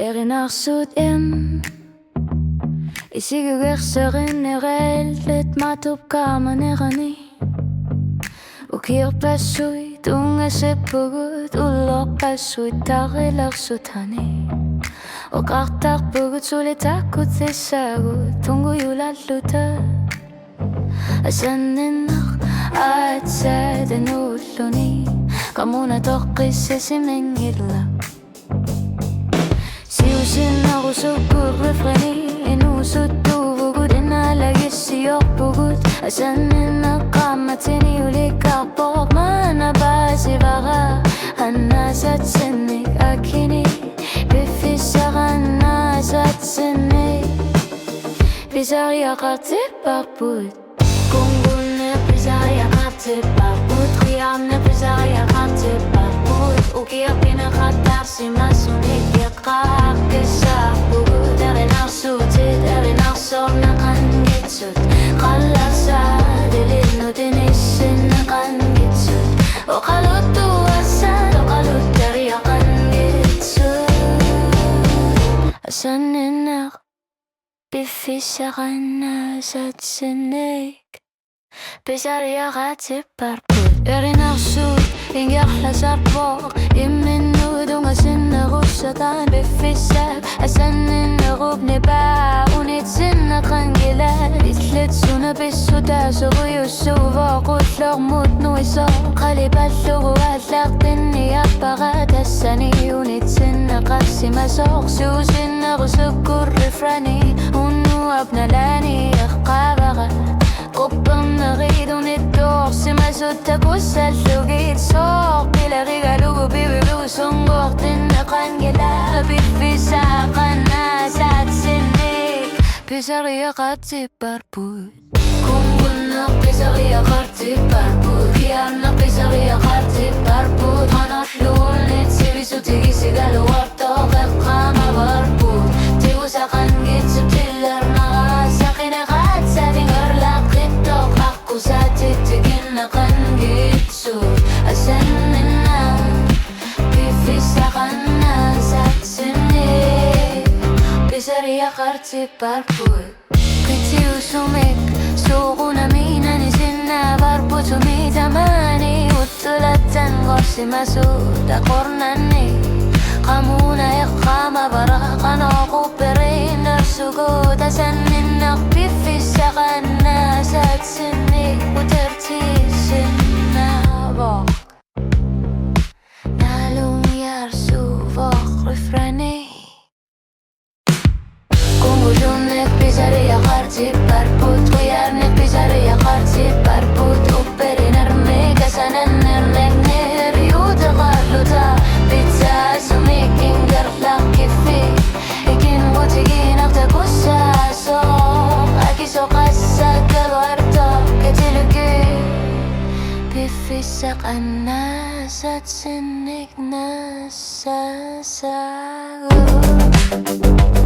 Erinarsut isigigerserinireellet matupkaamanirani ukirpassuit ungaseppugut ullorpassuit tarilersutani oqartarpugut sulitakkut thissaagut tunguyulalluta asanninneq aatsaadenuulluni kamuna toqqissasiminngilla siusinnerusukkurrifreni inuusuttuuvugut inalagissiorpugut asanninneqqaammatini ulikkarpoq maanapaasivara annaasatsinnik akkini piffissaqannaasatsinnik pisariaqartipparput kungunne pisariaqartipparput qiarne pisariaqartipparput ukiarpineqattarsimassunik iqqaaqkissarpugut erinarsuutit erinarsorneqangitsut qallarsaadilinnutinissinneqangitsut oqaluttuassat oqalutteriaqangitsut asanninneq piffissaqannaasatsinnik pisariaqartipparput erinarsuut ingiarlasarpoq imminnuudungasinnerussatan piffissaq asanninnequpnipaa unitsinneqangila иллатсуна писсутаасориуссууvoqullermut nuisoo qalipalluruaallaqtinniarpara tassani unitsinneqassimasoq suusinnerusukkurrifrani unnuapnalani eqqaavara qupperneridunittuorsimasuttakусsallugiit sooqilerigalugu piviluusunguortinneqangila piffissaaqannaasatsinnik pisariaqartipparput kungunneq pisariaqartipparput kiarneq pisariaqartipparput qanorluunit sivisutigissigaluartoqeqqamavarput tigusaqangitsut tillernaassaqineqaatsatingerlaqqittoq aqusatittiginneqangitsut asanninna piffissaqannaasatsinnik pisariaqartipparput qitiusumik suuqunamiinani sinnavarputumitamani uttulattan qorsimasuuta qornanni qamuna eqqamavara qanoquperinersugut asanninneq piffissaqannaasatsinnik utertiissinnaavoq naalungiarsuuvoqrifrani kungulunneq pisariaqartipparput qiarneq pisariaqartipparput upperinermik asanannerneqneriuteqarluta pitsaasumik ingerlaqqiffi ikinqutigiinartakussaasoq akisoqassakkaluartoq katiluki piffissaqannaasatsinnik naassaasagut